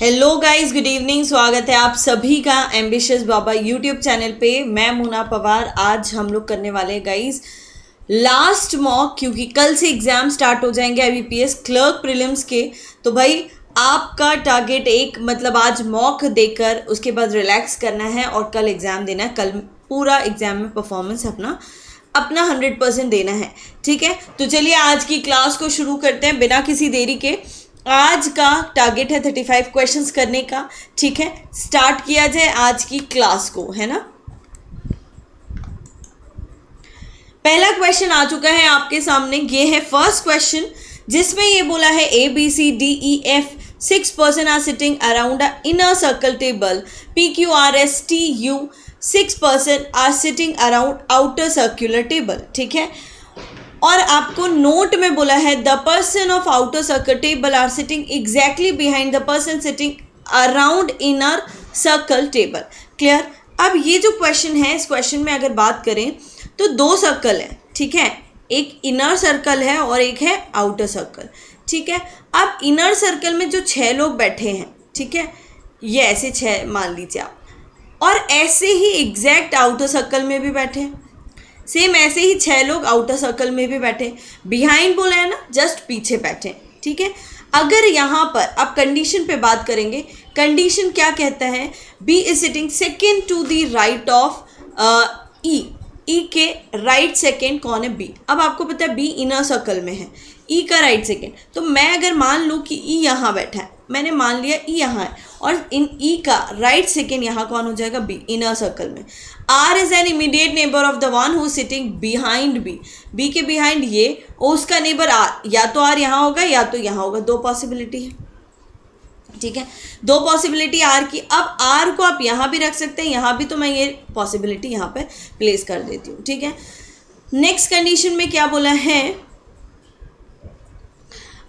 Hello guys, good evening. स्वागत है आप सभी का एम्बिशियस बाबा यूट्यूब चैनल पे। मैं मुना पवार। आज हम लोग करने वाले हैं गाइस लास्ट मॉक, क्योंकि कल से एग्जाम स्टार्ट हो जाएंगे आईबीपीएस क्लर्क प्रीलिम्स के। तो भाई आपका टारगेट आज मॉक देकर उसके बाद रिलैक्स करना है और कल एग्ज़ाम देना है। कल पूरा एग्ज़ाम में परफॉर्मेंस अपना 100% देना है, ठीक है। तो चलिए आज की क्लास को शुरू करते हैं बिना किसी देरी के। आज का टारगेट है 35 क्वेश्चंस करने का, ठीक है। स्टार्ट किया जाए आज की क्लास को, है ना। पहला क्वेश्चन आ चुका है आपके सामने। ये है फर्स्ट क्वेश्चन, जिसमें ये बोला है ABCDEF 6 person are sitting around a inner circle table. PQRSTU 6 person are sitting around outer circular table, ठीक है। और आपको नोट में बोला है the person of outer circle table are sitting exactly behind the person sitting around inner circle table. Clear. अब ये जो क्वेश्चन है, इस क्वेश्चन में अगर बात करें तो दो सर्कल है, ठीक है। एक इनर सर्कल है और एक है आउटर सर्कल, ठीक है। अब इनर सर्कल में जो 6 लोग बैठे हैं, ठीक है, ये ऐसे 6 मान लीजिए आप, और ऐसे ही एग्जैक्ट आउटर सर्कल में भी बैठे हैं। सेम ऐसे ही 6 लोग आउटर सर्कल में भी बैठे। बिहाइंड बोला है ना, जस्ट पीछे बैठे, ठीक है। अगर यहाँ पर आप कंडीशन पे बात करेंगे, कंडीशन क्या कहता है, B is sitting second to the right of E. E के राइट सेकेंड कौन है, बी। अब आपको पता है बी इनर सर्कल में है, ई का राइट सेकेंड। तो मैं अगर मान लूँ कि ई यहाँ बैठा है, मैंने मान लिया ई यहाँ है, और इन ई का राइट सेकेंड यहाँ कौन हो जाएगा, बी इनर सर्कल में। R is an immediate neighbour of the one who sitting behind B. B के बिहाइंड ये, और उसका नेबर आर, या तो आर यहाँ होगा या तो यहाँ होगा। दो पॉसिबिलिटी है, ठीक है। दो पॉसिबिलिटी आर की। अब आर को आप यहाँ भी रख सकते हैं, यहाँ भी, तो मैं ये पॉसिबिलिटी यहाँ पे प्लेस कर देती हूँ, ठीक है। नेक्स्ट कंडीशन में क्या बोला है,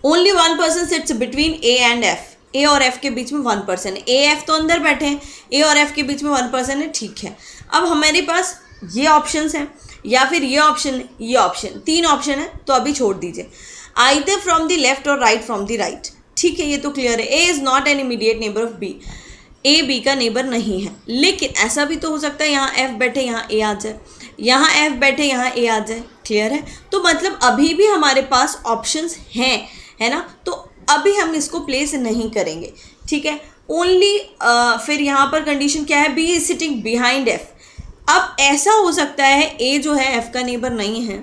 only one person sits between A and F. A और एफ के बीच में 1 पर्सन है। ए एफ तो अंदर बैठे हैं, ए और एफ के बीच में 1 पर्सन है, ठीक है। अब हमारे पास ये ऑप्शंस हैं, या फिर ये ऑप्शन, ये ऑप्शन, 3 ऑप्शन है, तो अभी छोड़ दीजिए। आइदर फ्रॉम द लेफ्ट और राइट फ्रॉम द राइट, ठीक है, ये तो क्लियर है। A is not an immediate neighbour of B. A B का नेबर नहीं है। लेकिन ऐसा भी तो हो सकता है यहाँ एफ बैठे यहाँ ए आ जाए, यहाँ एफ बैठे यहाँ ए आ जाए। क्लियर है। तो मतलब अभी भी हमारे पास ऑप्शंस हैं, है ना। तो अभी हम इसको प्लेस नहीं करेंगे, ठीक है। ओनली फिर यहाँ पर कंडीशन क्या है, B is sitting behind F. अब ऐसा हो सकता है ए जो है एफ का नेबर नहीं है,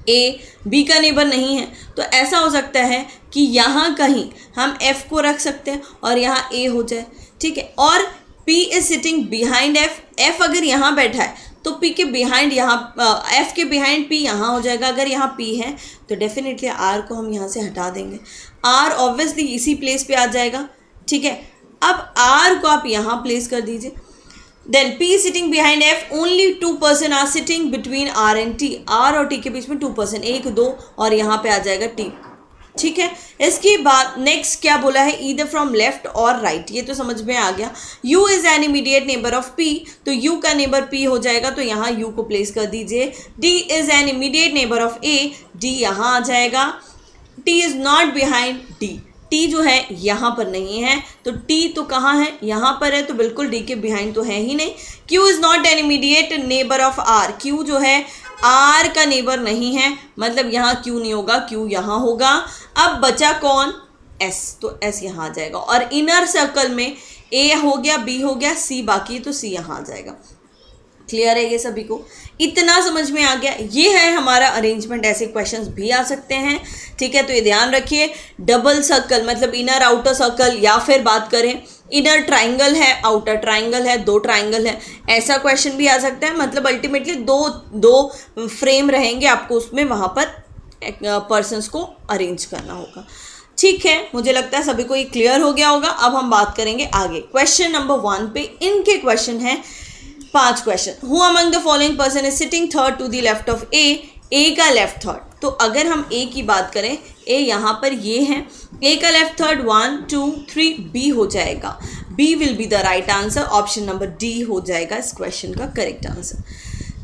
ए बी का नेबर नहीं है, तो ऐसा हो सकता है कि यहाँ कहीं हम एफ को रख सकते हैं और यहाँ ए हो जाए, ठीक है। और P is sitting behind F. F अगर यहाँ बैठा है तो पी के बिहाइंड यहाँ, एफ के बिहाइंड पी यहाँ हो जाएगा। अगर यहाँ पी है तो डेफिनेटली आर को हम यहाँ से हटा देंगे, आर ऑब्वियसली इसी प्लेस पे आ जाएगा, ठीक है। अब आर को आप यहाँ प्लेस कर दीजिए। Then P sitting behind F, only 2 person are sitting between R and T. R और टी के बीच में 2 पर्सन, 1 2, और यहाँ पे आ जाएगा टी, ठीक है। इसके बाद नेक्स्ट क्या बोला है, ईदर फ्रॉम लेफ्ट और राइट। ये तो समझ में आ गया। U is an immediate neighbour of P, तो U का नेबर P हो जाएगा, तो यहाँ U को प्लेस कर दीजिए। D is an immediate neighbour of A, D यहाँ आ जाएगा। T is not behind D, T जो है यहाँ पर नहीं है, तो T तो कहाँ है, यहाँ पर है, तो बिल्कुल D के बिहाइंड तो है ही नहीं। Q is not an immediate neighbour of R। Q जो है आर का नेबर नहीं है, मतलब यहाँ क्यू नहीं होगा, क्यू यहाँ होगा। अब बचा कौन, एस, तो एस यहाँ आ जाएगा। और इनर सर्कल में ए हो गया, बी हो गया, सी बाकी है, तो सी यहाँ आ जाएगा। क्लियर है ये सभी को, इतना समझ में आ गया। ये है हमारा अरेंजमेंट। ऐसे क्वेश्चंस भी आ सकते हैं, ठीक है। तो ये ध्यान रखिए, डबल सर्कल मतलब इनर आउटर सर्कल, या फिर बात करें इनर ट्राइंगल है, आउटर ट्राइंगल है, 2 ट्राइंगल है, ऐसा क्वेश्चन भी आ सकता है। मतलब अल्टीमेटली दो फ्रेम रहेंगे, आपको उसमें वहाँ पर पर्सन्स को अरेंज करना होगा, ठीक है। मुझे लगता है सभी को ये क्लियर हो गया होगा। अब हम बात करेंगे आगे क्वेश्चन नंबर 1 पे। इनके क्वेश्चन है 5 question. Who among the following person is sitting third to the left of A. A का लेफ्ट थर्ड, तो अगर हम ए की बात करें, ए यहाँ पर ये है, ए का लेफ्ट थर्ड 1 2 3 बी हो जाएगा। B will be the right answer. Option number D हो जाएगा इस क्वेश्चन का करेक्ट आंसर,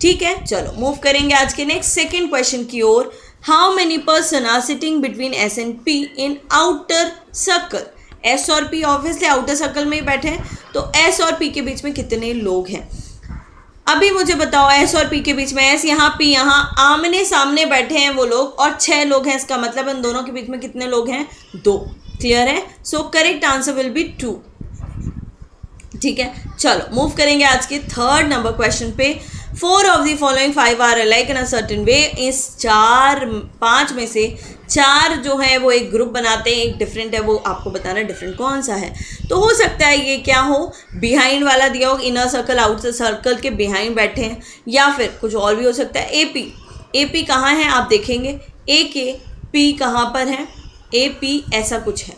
ठीक है। चलो मूव करेंगे आज के नेक्स्ट सेकेंड क्वेश्चन की ओर। How many person are sitting between S and P in outer circle. S और पी ऑब्वियसली आउटर सर्कल में ही बैठे हैं, तो एस और पी के बीच में कितने लोग हैं। अभी मुझे बताओ, एस और पी के बीच में, एस यहाँ पी यहाँ, आमने सामने बैठे हैं वो लोग और 6 लोग हैं, इसका मतलब इन दोनों के बीच में कितने लोग हैं, 2। क्लियर है। सो करेक्ट आंसर विल बी 2। ठीक है, चलो मूव करेंगे आज के 3rd नंबर क्वेश्चन पे। 4 of the following 5 are alike in a certain way. इस 5 में से 4 जो है वो एक ग्रुप बनाते हैं, एक डिफरेंट है, वो आपको बताना डिफरेंट कौन सा है। तो हो सकता है ये क्या हो, बिहाइंड वाला दिया हो, इनर सर्कल आउटर सर्कल के बिहाइंड बैठे हैं, या फिर कुछ और भी हो सकता है। ए पी कहाँ है आप देखेंगे, ए के पी कहाँ पर है, ए पी ऐसा कुछ है।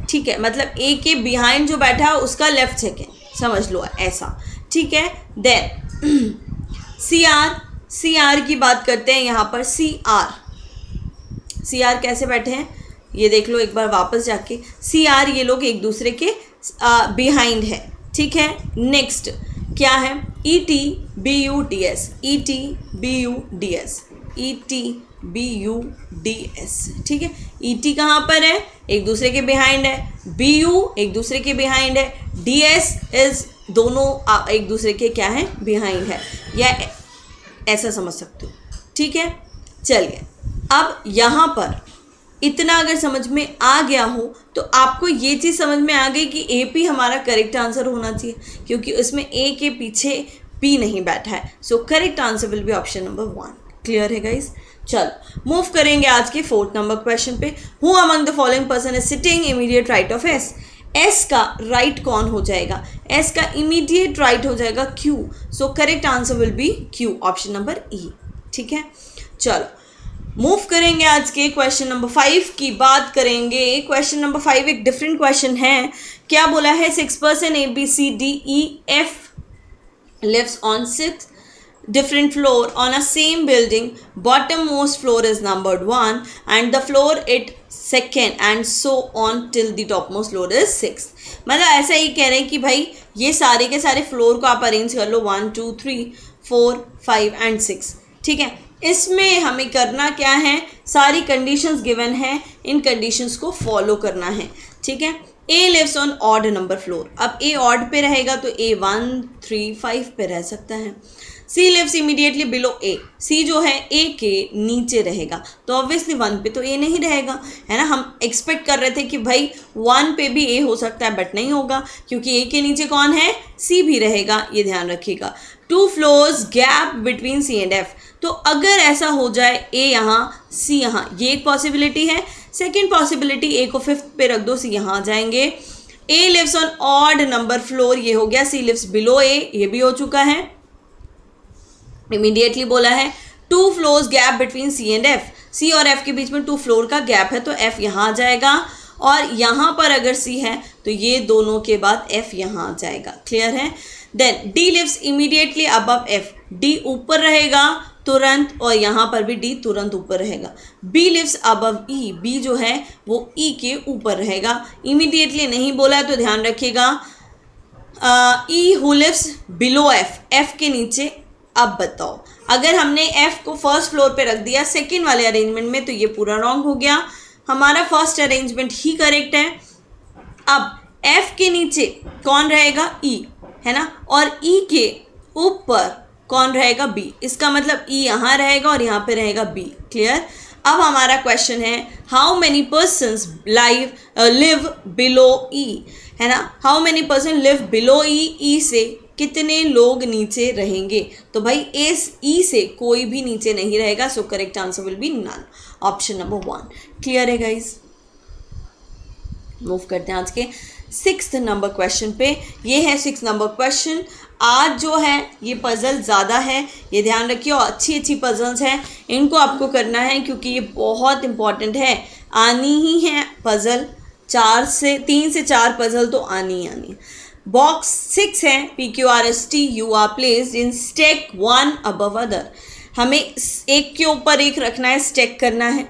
ठीक है, मतलब ए के बिहाइंड जो बैठा है उसका लेफ्ट सेकेंड, समझ लो ऐसा। ठीक है, देन सी आर की बात करते हैं यहाँ पर। सी आर कैसे बैठे हैं ये देख लो एक बार वापस जाके। सी आर ये लोग एक दूसरे के बिहाइंड है। ठीक है, नेक्स्ट क्या है, E T B U D S, E T B U D S, E T B U D S. ठीक है, ई टी कहाँ पर है, एक दूसरे के बिहाइंड है, बी यू एक दूसरे के बिहाइंड है, डी एस इज दोनों एक दूसरे के क्या है, बिहाइंड है, या ऐसा समझ सकते हो। ठीक है, चलिए अब यहाँ पर इतना अगर समझ में आ गया हो तो आपको ये चीज़ समझ में आ गई कि ए पी हमारा करेक्ट आंसर होना चाहिए, क्योंकि उसमें ए के पीछे पी नहीं बैठा है। सो correct answer will B option number 1। Clear है गाइज। चलो मूव करेंगे आज के 4th नंबर क्वेश्चन पे। Who among the following person is sitting immediate right of S. S का राइट कौन हो जाएगा, एस का इमीडिएट राइट हो जाएगा Q. So correct answer will B Q, option number ई। ठीक है, चलो मूव करेंगे आज के क्वेश्चन नंबर 5 की बात करेंगे। क्वेश्चन नंबर 5 एक डिफरेंट क्वेश्चन है। क्या बोला है, 6 person A B C D E F lives on 6 different floor on a same building. Bottommost floor is numbered 1 and the floor it second and so on till the topmost floor is 6. मतलब ऐसा ही कह रहे हैं कि भाई ये सारे के सारे फ्लोर को आप अरेंज कर लो 1 2 3 4 5 एंड 6। ठीक है, इसमें हमें करना क्या है, सारी कंडीशंस गिवन है, इन कंडीशंस को फॉलो करना है। ठीक है, A lives on odd number floor. अब ए ऑड पे रहेगा तो ए 1 3 5 पे रह सकता है। सी लिव्स इमीडिएटली बिलो ए। सी जो है ए के नीचे रहेगा, तो ऑब्वियसली 1 पे तो ए नहीं रहेगा, है ना। हम एक्सपेक्ट कर रहे थे कि भाई 1 पे भी ए हो सकता है, बट नहीं होगा, क्योंकि ए के नीचे कौन है, सी भी रहेगा, ये ध्यान रखिएगा। 2 floors gap between C and F. तो अगर ऐसा हो जाए, ए यहाँ सी यहाँ, ये एक पॉसिबिलिटी है। सेकेंड पॉसिबिलिटी, ए को 5th पे रख दो, सी यहाँ आ जाएंगे। A lives on odd number floor, ये हो गया। सी लिव्स बिलो ए, ये भी हो चुका है, इमीडिएटली बोला है। 2 floors gap between C and F. C और एफ के बीच में 2 फ्लोर का गैप है, तो एफ यहाँ आ जाएगा, और यहाँ पर अगर सी है तो ये दोनों के बाद एफ यहाँ आ जाएगा। क्लियर है। Then D lives immediately above F. D ऊपर रहेगा तुरंत, और यहाँ पर भी डी तुरंत ऊपर रहेगा। बी लिव्स अबव ई। बी जो है वो ई के ऊपर रहेगा, इमीडिएटली नहीं बोला है तो ध्यान रखिएगा। E who lives below F. F के नीचे। अब बताओ, अगर हमने एफ को फर्स्ट फ्लोर पे रख दिया सेकेंड वाले अरेंजमेंट में, तो ये पूरा रॉन्ग हो गया। हमारा फर्स्ट अरेंजमेंट ही करेक्ट है। अब एफ के नीचे कौन रहेगा, ई, है ना, और ई के ऊपर कौन रहेगा, बी। इसका मतलब ई यहाँ रहेगा और यहाँ पे रहेगा बी। क्लियर। अब हमारा क्वेश्चन है, how many persons live below E, है ना। How many person live below E. E से कितने लोग नीचे रहेंगे, तो भाई इस ई से कोई भी नीचे नहीं रहेगा। So correct answer will be none, option number 1। Clear है गाइज। मूव करते हैं आज के 6th नंबर क्वेश्चन पे। ये है 6th नंबर क्वेश्चन। आज जो है ये पज़ल ज़्यादा है, ये ध्यान रखिए, और अच्छी अच्छी पज़ल्स हैं, इनको आपको करना है क्योंकि ये बहुत इंपॉर्टेंट है। आनी ही है पज़ल, 3 से 4 पज़ल तो आनी है। बॉक्स 6 है, PQRST U are placed in stack 1 above other. हमें एक के ऊपर एक रखना है, स्टैक करना है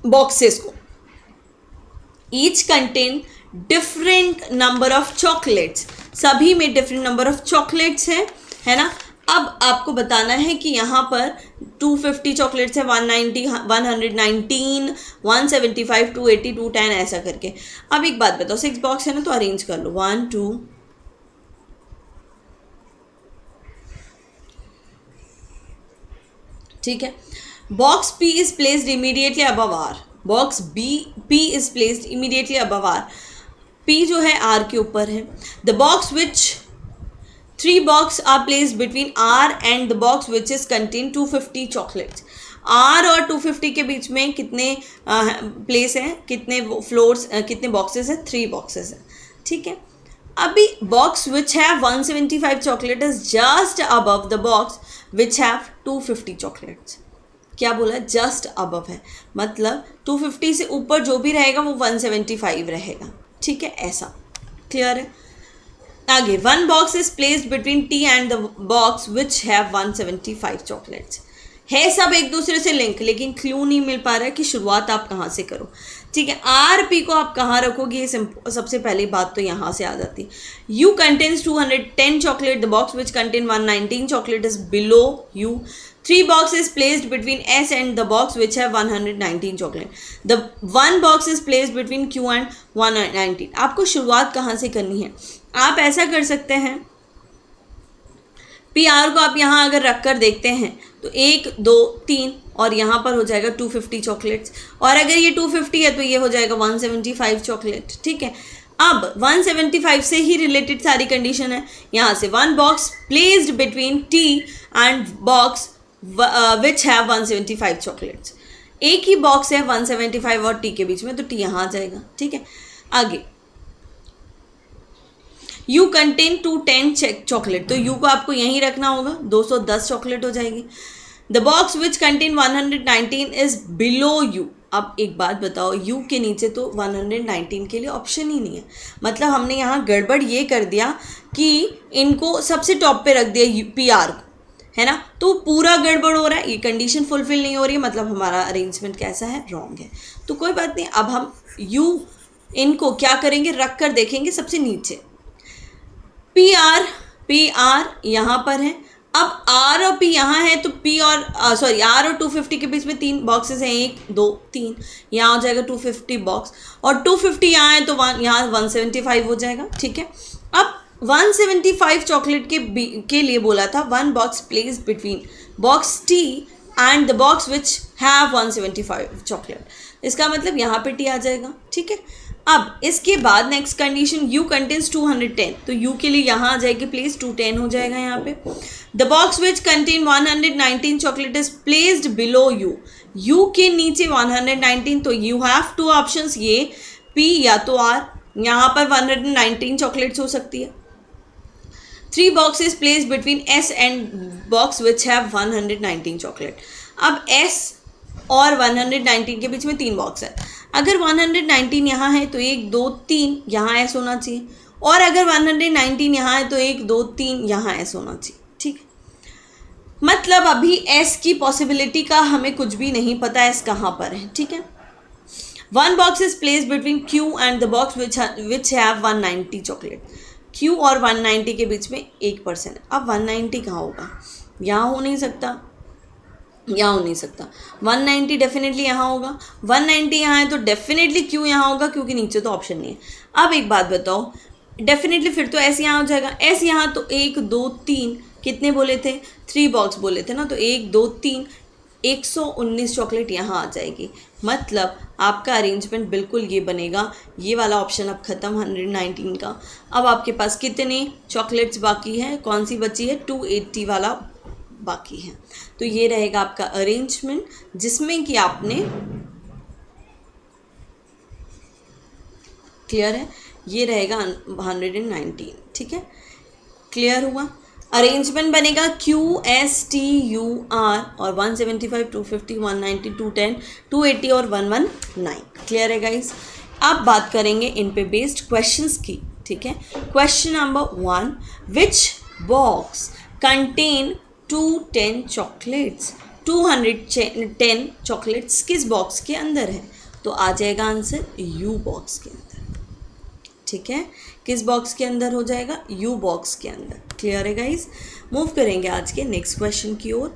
बॉक्सेस को। Each contain different number of chocolates. सभी में डिफरेंट नंबर ऑफ चॉकलेट्स है ना। अब आपको बताना है कि यहाँ पर 250 चॉकलेट्स है, 190, 119, 175, 280, 210 ऐसा करके। अब एक बात बताओ, 6 बॉक्स है ना, तो अरेंज कर लो 1 2, ठीक है। Box P is placed immediately above R, box P is placed immediately above R, P जो है आर के ऊपर है। The box which 3 box are placed between R and the box which is contain 250 chocolates. R और 250 के बीच में कितने प्लेस हैं, कितने फ्लोर्स, कितने बॉक्सेस हैं, 3 बॉक्सेस हैं, ठीक है। अभी box which have 175 chocolate is just above the box which have 250 chocolates. क्या बोला, जस्ट अबव है, मतलब 250 से ऊपर जो भी रहेगा वो 175 रहेगा, ठीक है, ऐसा क्लियर है। आगे, 1 box is placed between T and the box which have 175 chocolates. है सब एक दूसरे से लिंक, लेकिन क्लू नहीं मिल पा रहा है कि शुरुआत आप कहाँ से करो, ठीक है। आर पी को आप कहाँ रखोगे, ये सबसे पहली बात तो यहाँ से आ जाती है। You contains 210 chocolate, the box which contain 119 chocolate is below you. 3 box is placed between S and the box which have 119 chocolate. The 1 box is placed between Q and 119. आपको शुरुआत कहाँ से करनी है, आप ऐसा कर सकते हैं, पी आर को आप यहाँ अगर रख कर देखते हैं तो 1 2 3 और यहाँ पर हो जाएगा 250 चॉकलेट्स, और अगर ये 250 है तो ये हो जाएगा 175 चॉकलेट, ठीक है। अब 175 से ही रिलेटेड सारी कंडीशन है। यहाँ से 1 box placed between T and box which have 175 chocolates. एक ही बॉक्स है 175 और टी के बीच में, तो टी यहाँ आ जाएगा, ठीक है। आगे, यू कंटेन 210 चॉकलेट, तो यू को आपको यहीं रखना होगा, 210 चॉकलेट हो जाएगी। The box which contain 119 is below you. अब एक बात बताओ, यू के नीचे तो 119 के लिए ऑप्शन ही नहीं है, मतलब हमने यहाँ गड़बड़ ये कर दिया कि इनको सबसे टॉप पे रख दिया पी आर को, है ना, तो पूरा गड़बड़ हो रहा है, ये कंडीशन फुलफिल नहीं हो रही है, मतलब हमारा अरेंजमेंट कैसा है, रॉन्ग है। तो कोई बात नहीं, अब हम यू इनको क्या करेंगे, रख कर देखेंगे सबसे नीचे। पी आर यहाँ पर है, अब आर और पी यहाँ है, तो पी और आर और 250 के बीच में 3 बॉक्सेस हैं, 1 2 3, यहाँ हो जाएगा 250 बॉक्स, और 250 यहाँ है तो यहाँ 175 हो जाएगा, ठीक है। अब 175 चॉकलेट के लिए बोला था 1 box place between box T and the box which have 175 chocolate, इसका मतलब यहाँ पे टी आ जाएगा, ठीक है। अब इसके बाद नेक्स्ट कंडीशन, यू कंटेन्स 210, तो यू के लिए यहाँ आ जाएगी प्लेस, 210 हो जाएगा यहाँ पे। The box which contain 119 chocolate is placed below you, you के नीचे 119, तो यू हैव 2 ऑप्शंस, ये पी या तो आर, यहाँ पर 119 चॉकलेट्स हो सकती है। 3 boxes placed between S and box which have 119 chocolate. अब S और 119 के बीच में 3 बॉक्स है, अगर 119 यहाँ है तो 1 2 3 यहाँ S होना चाहिए, और अगर 119 यहाँ है तो 1 2 3 यहाँ S होना चाहिए, ठीक है। मतलब अभी S की पॉसिबिलिटी का हमें कुछ भी नहीं पता, S कहाँ पर है, ठीक है। 1 box is placed between Q and the box which have 190 chocolate. Q और 190 के बीच में 1%, अब 190 कहाँ होगा, यहाँ हो नहीं सकता, यहाँ हो नहीं सकता, 190 डेफिनेटली यहाँ होगा, 190 यहाँ है तो डेफिनेटली Q यहाँ होगा, क्योंकि नीचे तो ऑप्शन नहीं है। अब एक बात बताओ, डेफिनेटली फिर तो S यहाँ हो जाएगा, S यहाँ तो 1 2 3 कितने बोले थे, 3 बॉक्स बोले थे ना, तो 1 2 3 119 चॉकलेट यहाँ आ जाएगी, मतलब आपका अरेंजमेंट बिल्कुल ये बनेगा। ये वाला ऑप्शन अब ख़त्म 119 का। अब आपके पास कितने चॉकलेट्स बाकी हैं, कौन सी बची है, 280 वाला बाकी है। तो ये रहेगा आपका अरेंजमेंट, जिसमें कि आपने, क्लियर है, ये रहेगा 119, ठीक है, क्लियर हुआ। अरेंजमेंट बनेगा Q S T U R और 175 250 190 210 280 और 119, क्लियर है गाइस। अब बात करेंगे इन पे बेस्ड क्वेश्चंस की, ठीक है। Question number 1, which box contain 210 chocolates, 210 chocolates किस बॉक्स के अंदर है, तो आ जाएगा आंसर U बॉक्स के अंदर, ठीक है। किस बॉक्स के अंदर हो जाएगा, U बॉक्स के अंदर, क्लियर है गाइस। मूव करेंगे आज के नेक्स्ट क्वेश्चन की ओर।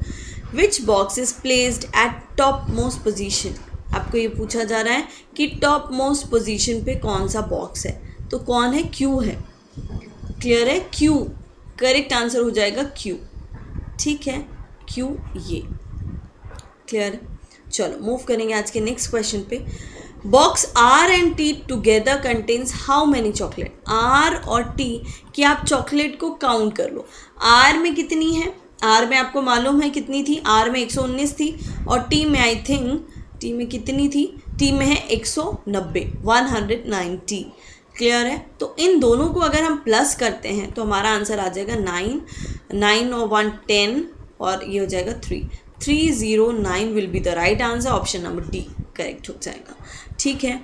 Which box is placed at top most position. आपको ये पूछा जा रहा है कि टॉप मोस्ट पोजीशन पे कौन सा बॉक्स है, तो कौन है, क्यू है। क्लियर है, क्यू करेक्ट आंसर हो जाएगा, क्यू। ठीक है, क्यू ये क्लियर है। चलो मूव करेंगे आज के नेक्स्ट क्वेश्चन पे। Box R and T together contains how many chocolate. R और टी कि आप चॉकलेट को काउंट कर लो। आर में कितनी है, आर में आपको मालूम है कितनी थी, आर में 119 थी, और टी में आई थिंक टी में कितनी थी, टी में है 190, 190। क्लियर है, तो इन दोनों को अगर हम प्लस करते हैं तो हमारा आंसर आ जाएगा 9, 9 और 1 10, और ये हो जाएगा 3, 309 will be the right answer. Option number D correct हो जाएगा। ठीक है,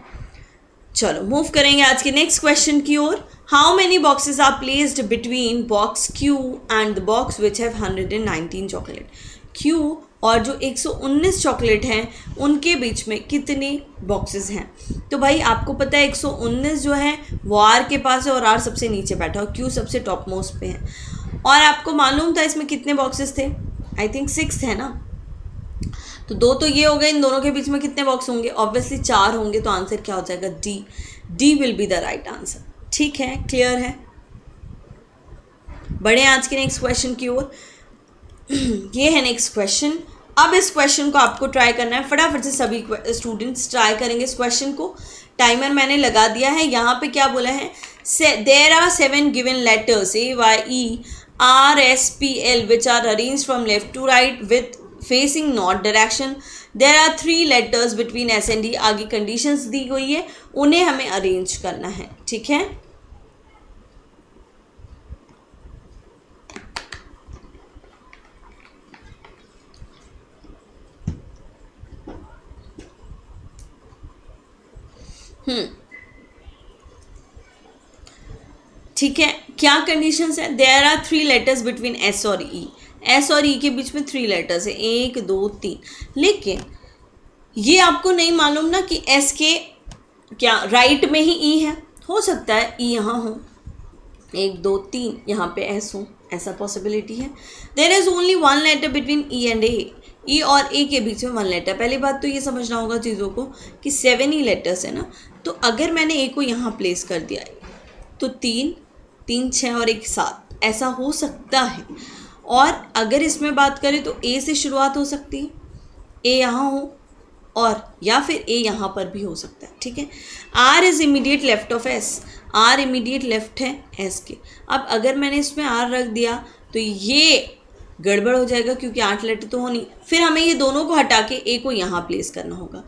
चलो मूव करेंगे आज के नेक्स्ट क्वेश्चन की ओर। How many boxes are placed between box Q and the box which have 119 chocolate. Q और जो 119 चॉकलेट हैं उनके बीच में कितने बॉक्सेस हैं। तो भाई आपको पता है 119 जो है वो आर के पास है और आर सबसे नीचे बैठा और क्यू सबसे टॉप मोस्ट पे है, और आपको मालूम था इसमें कितने बॉक्सेस थे, आई थिंक 6 है ना। तो 2 तो ये हो गए, इन दोनों के बीच में कितने बॉक्स होंगे, ऑब्वियसली 4 होंगे। तो आंसर क्या हो जाएगा, D, D will be the right answer. ठीक है, क्लियर है। बढ़े आज के नेक्स्ट क्वेश्चन की ओर। ये है नेक्स्ट क्वेश्चन। अब इस क्वेश्चन को आपको ट्राई करना है, फटाफट से सभी स्टूडेंट्स ट्राई करेंगे इस क्वेश्चन को। टाइमर मैंने लगा दिया है। यहाँ पे क्या बोला है, there are 7 given letters A Y E R S P L which are arrange from left to right with facing north direction. There are 3 letters between S and D. आगे कंडीशंस दी गई है, उन्हें हमें अरेंज करना है। ठीक है, ठीक है, क्या कंडीशंस है। There are 3 letters between S और ई। एस और ई के बीच में 3 लेटर्स है, 1 2 3। लेकिन ये आपको नहीं मालूम ना कि एस के क्या राइट में ही ई है, हो सकता है ई यहाँ हो, 1 2 3 यहाँ पे एस हो, ऐसा पॉसिबिलिटी है। There is only 1 letter between E and A. E और ए के बीच में 1 लेटर। पहली बात तो ये समझना होगा चीज़ों को कि 7 ही लेटर्स है ना, तो अगर मैंने ए को यहाँ प्लेस कर दिया तो 3 3 6 और 1 7 ऐसा हो सकता है। और अगर इसमें बात करें तो ए से शुरुआत हो सकती है, ए यहाँ हो, और या फिर ए यहाँ पर भी हो सकता है। ठीक है, R is immediate left of S. R immediate left है एस के। अब अगर मैंने इसमें आर रख दिया तो ये गड़बड़ हो जाएगा क्योंकि 8 लेटर तो हो नहीं। फिर हमें ये दोनों को हटा के ए को यहाँ प्लेस करना होगा,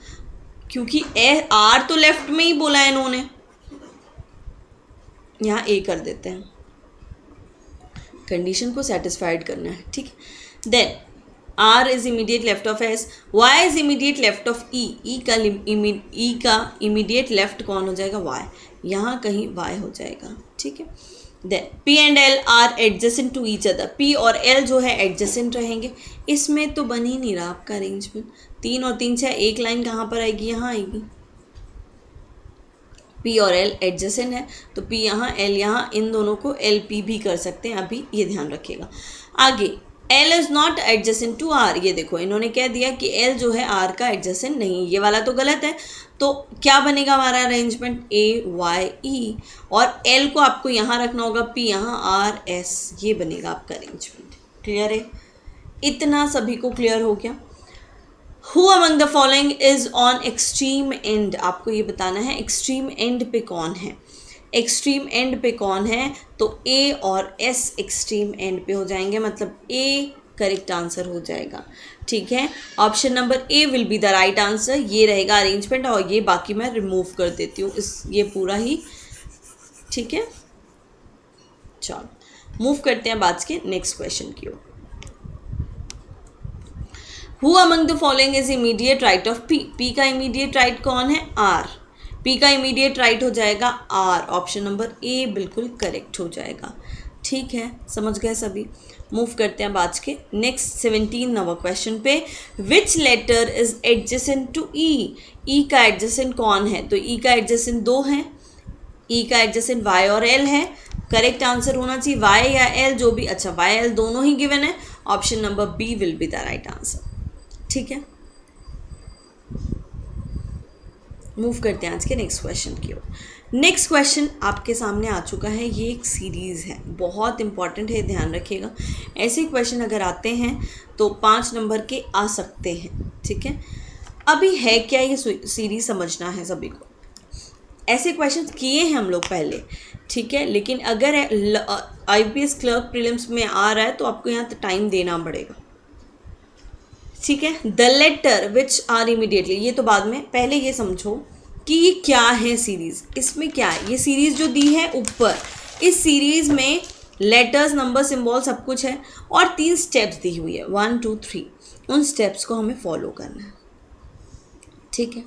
क्योंकि ए आर तो लेफ्ट में ही बोला है इन्होंने, यहाँ ए कर देते हैं, कंडीशन को सेटिस्फाइड करना है। ठीक है, then R is immediate left of S, Y is immediate left of E. E का इमीडिएट लेफ्ट कौन हो जाएगा, वाई, यहाँ कहीं वाई हो जाएगा। ठीक है, then P and L are adjacent to each other. P और एल जो है एडजेसेंट रहेंगे। इसमें तो बन ही नहीं रहा आपका अरेंजमेंट। 3 और 3 6, एक लाइन कहाँ पर आएगी, यहाँ आएगी। पी और एल एडजेसेंट है तो पी यहाँ एल यहाँ, इन दोनों को एल पी भी कर सकते हैं, अभी ये ध्यान रखिएगा। आगे L is not adjacent to R. ये देखो इन्होंने कह दिया कि एल जो है आर का एडजेसेंट नहीं, ये वाला तो गलत है। तो क्या बनेगा हमारा अरेंजमेंट, ए वाई ई, और एल को आपको यहाँ रखना होगा, पी यहाँ, आर एस, ये बनेगा आपका अरेंजमेंट। क्लियर है, इतना सभी को क्लियर हो गया। Who among the following is on extreme and. आपको ये बताना है एक्सट्रीम एंड पे कौन है। एक्सट्रीम एंड पे कौन है, तो ए और एस एक्सट्रीम एंड पे हो जाएंगे, मतलब ए करेक्ट आंसर हो जाएगा। ठीक है, option number A will be the right answer. ये रहेगा अरेंजमेंट, और ये बाकी मैं रिमूव कर देती हूँ ये पूरा ही। ठीक है, चलो मूव करते हैं बात के नेक्स्ट क्वेश्चन की ओर। Who among the following is immediate right of P. P का इमीडिएट राइट कौन है, आर। पी का इमीडिएट राइट हो जाएगा आर। ऑप्शन नंबर ए बिल्कुल करेक्ट हो जाएगा। ठीक है, समझ गए सभी। मूव करते हैं आज के नेक्स्ट 17 नंबर क्वेश्चन पे। विच letter is adjacent to E. E का एडजेसेंट कौन है, तो ई का एडजेसेंट 2 है। ई का एडजेसेंट वाई और एल है। करेक्ट आंसर होना चाहिए वाई या एल, जो भी। अच्छा, वाई एल दोनों ही गिवन है, option number B will be the right answer. ठीक है, मूव करते हैं आज के नेक्स्ट क्वेश्चन की ओर। नेक्स्ट क्वेश्चन आपके सामने आ चुका है, ये एक सीरीज़ है, बहुत इंपॉर्टेंट है, ध्यान रखिएगा। ऐसे क्वेश्चन अगर आते हैं तो 5 नंबर के आ सकते हैं। ठीक है, अभी है क्या ये सीरीज समझना है सभी को। ऐसे क्वेश्चंस किए हैं हम लोग पहले, ठीक है, लेकिन अगर IPS क्लर्क प्रीलिम्स में आ रहा है तो आपको यहाँ टाइम देना पड़ेगा। ठीक है, the letter which are immediately, ये तो बाद में, पहले ये समझो कि ये क्या है सीरीज़। इसमें क्या है, ये सीरीज़ जो दी है ऊपर, इस सीरीज़ में लेटर्स, नंबर, सिंबल सब कुछ है और 3 स्टेप्स दी हुई है, 1 2 3। उन स्टेप्स को हमें फॉलो करना है। ठीक है,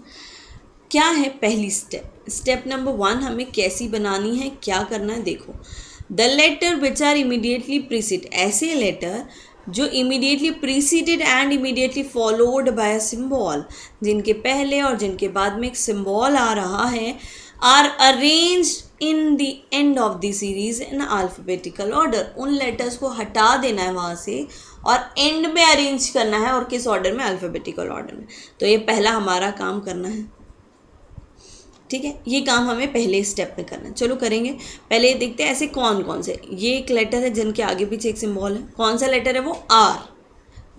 क्या है पहली स्टेप नंबर 1 हमें कैसी बनानी है, क्या करना है, देखो। The letter which are immediately precede, ऐसे लेटर जो immediately preceded and immediately followed by a symbol, जिनके पहले और जिनके बाद में एक सिंबल आ रहा है, are arranged in the end of the series in alphabetical order. उन लेटर्स को हटा देना है वहाँ से और एंड में अरेंज करना है, और किस ऑर्डर में, अल्फाबेटिकल ऑर्डर में। तो ये पहला हमारा काम करना है। ठीक है, ये काम हमें पहले स्टेप में करना है। चलो करेंगे। पहले ये देखते हैं ऐसे कौन कौन से, ये एक लेटर है जिनके आगे पीछे एक सिंबल है। कौन सा लेटर है वो, आर।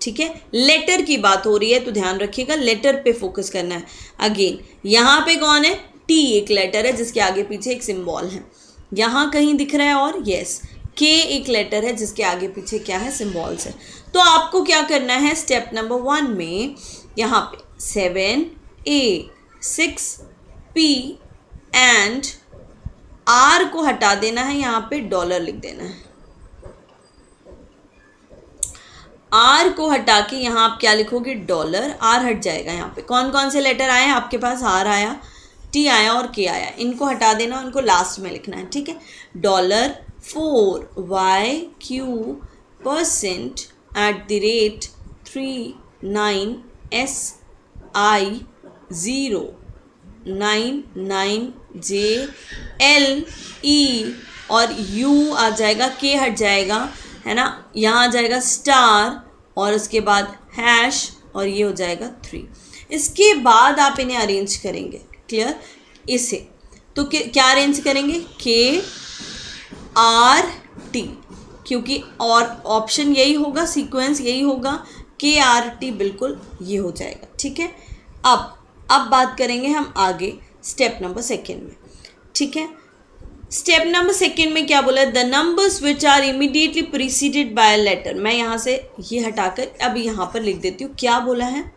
ठीक है, लेटर की बात हो रही है तो ध्यान रखिएगा, लेटर पे फोकस करना है। अगेन यहाँ पे कौन है, टी एक लेटर है जिसके आगे पीछे एक सिंबल है। यहाँ कहीं दिख रहा है और यस, के एक लेटर है जिसके आगे पीछे क्या है, सिंबल्स है। तो आपको क्या करना है, स्टेप नंबर 1 में यहाँ पे 7 A 6 P एंड R को हटा देना है, यहाँ पे डॉलर लिख देना है। R को हटा के यहाँ आप क्या लिखोगे, डॉलर। R हट जाएगा। यहाँ पे कौन कौन से लेटर आए हैं आपके पास, R आया, T आया और K आया। इनको हटा देना, उनको लास्ट में लिखना है। ठीक है, $4 YQ% @39 SI 099 JLE और U आ जाएगा, K हट जाएगा, है ना, यहाँ आ जाएगा स्टार और उसके बाद हैश और ये हो जाएगा 3। इसके बाद आप इन्हें अरेंज करेंगे, क्लियर, इसे तो क्या अरेंज करेंगे, KRT, क्योंकि और ऑप्शन यही होगा, सीक्वेंस यही होगा, KRT बिल्कुल ये हो जाएगा। ठीक है, अब बात करेंगे हम आगे स्टेप नंबर 2 में। ठीक है, स्टेप नंबर 2 में क्या बोला, the numbers which are immediately preceded by letter. मैं यहाँ से ये हटाकर अब यहाँ पर लिख देती हूँ, क्या बोला है,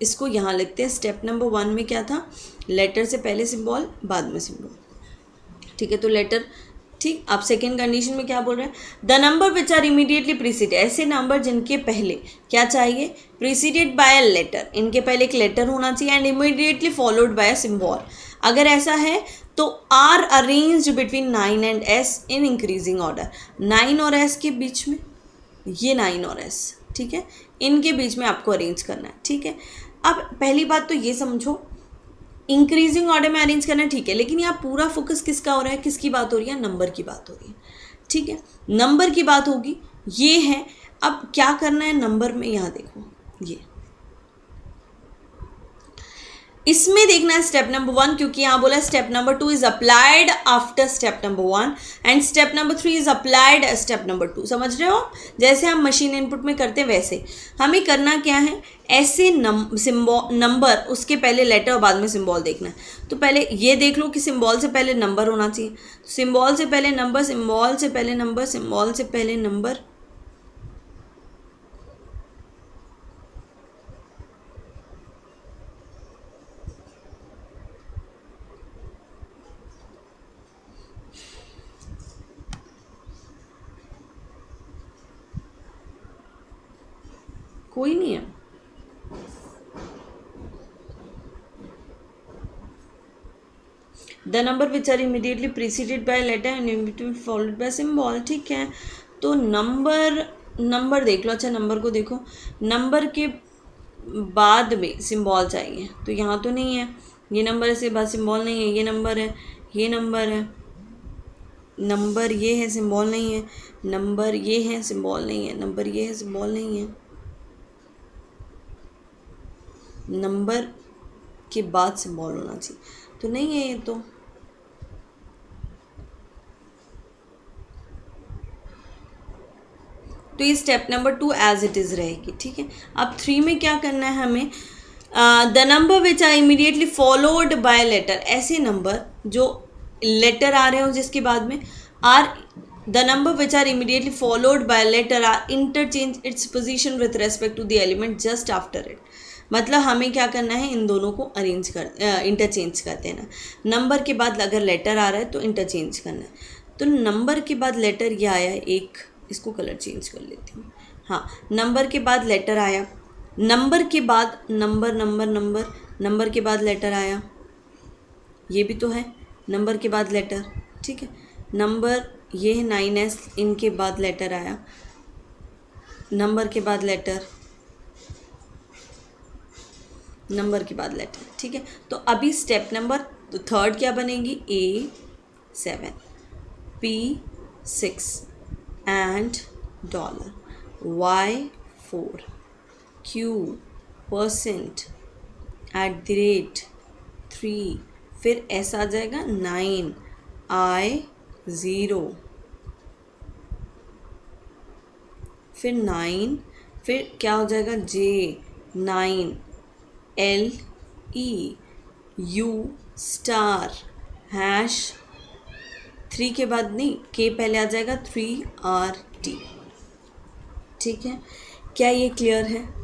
इसको यहाँ लिखते हैं। स्टेप नंबर 1 में क्या था, लेटर से पहले सिंबल, बाद में सिंबल। ठीक है, तो लेटर, ठीक। अब सेकेंड कंडीशन में क्या बोल रहे हैं, the number which are immediately preceded, ऐसे नंबर जिनके पहले क्या चाहिए, प्रीसीडेड बाय अ लेटर, इनके पहले एक लेटर होना चाहिए, and immediately followed by a symbol. अगर ऐसा है तो are arranged between 9 and S in increasing order. 9 और S के बीच में, ये 9 और S, ठीक है, इनके बीच में आपको अरेंज करना है। ठीक है, अब पहली बात तो ये समझो, इंक्रीजिंग ऑर्डर में अरेंज करना है, ठीक है, लेकिन यहाँ पूरा फोकस किसका हो रहा है, किसकी बात हो रही है, नंबर की बात हो रही है। ठीक है, नंबर की बात होगी, ये है। अब क्या करना है नंबर में, यहाँ देखो, ये इसमें देखना है स्टेप नंबर 1, क्योंकि यहाँ बोला step number 2 is applied after step number 1 and step number 3 is applied step number 2। समझ रहे हो, जैसे हम मशीन इनपुट में करते हैं वैसे हमें करना क्या है, ऐसे नंबर, उसके पहले लेटर और बाद में सिंबल देखना है। तो पहले ये देख लो कि सिंबल से पहले नंबर होना चाहिए, सिंबल से पहले नंबर, सिंबल से पहले नंबर, सिंबल से पहले नंबर। कोई नहीं है, the number which are immediately preceded by letter and in between followed by symbol. ठीक है, तो नंबर देख लो। अच्छा, नंबर को देखो, नंबर के बाद में सिंबल चाहिए, तो यहाँ तो नहीं है, ये नंबर से बाद सिंबल नहीं है, ये नंबर है, ये नंबर है, नंबर ये है, सिंबल नहीं है, नंबर ये है, सिंबल नहीं है, नंबर ये है, सिंबल नहीं है, नंबर के बाद सिंबल होना चाहिए, तो नहीं है ये तो ये step number 2 as it is रहेगी। ठीक है, अब 3 में क्या करना है हमें, the number which are immediately followed by letter, ऐसे नंबर जो लेटर आ रहे हो जिसके बाद में are, the number which are immediately followed by letter are interchange its position with respect to the element just after it. मतलब हमें क्या करना है, इन दोनों को अरेंज कर इंटरचेंज कर देना। नंबर के बाद अगर लेटर आ रहा है तो इंटरचेंज करना है। तो नंबर के बाद लेटर ये आया एक, इसको कलर चेंज कर लेती हूँ। हाँ, नंबर के बाद लेटर आया, नंबर के बाद नंबर नंबर नंबर, नंबर के बाद लेटर आया, ये भी तो है, नंबर के बाद लेटर। ठीक है, नंबर ये है 9s, इनके बाद लेटर आया, नंबर के बाद लेटर, नंबर के बाद लेटर। ठीक है, तो अभी स्टेप नंबर थर्ड क्या बनेगी, A7, P6 and dollar, Y4, Q% @3, फिर S आ जाएगा 9, I0, फिर 9, फिर क्या हो जाएगा J9, LEU स्टार हैश, 3 के बाद नहीं, K पहले आ जाएगा, 3RT। ठीक है, क्या ये क्लियर है?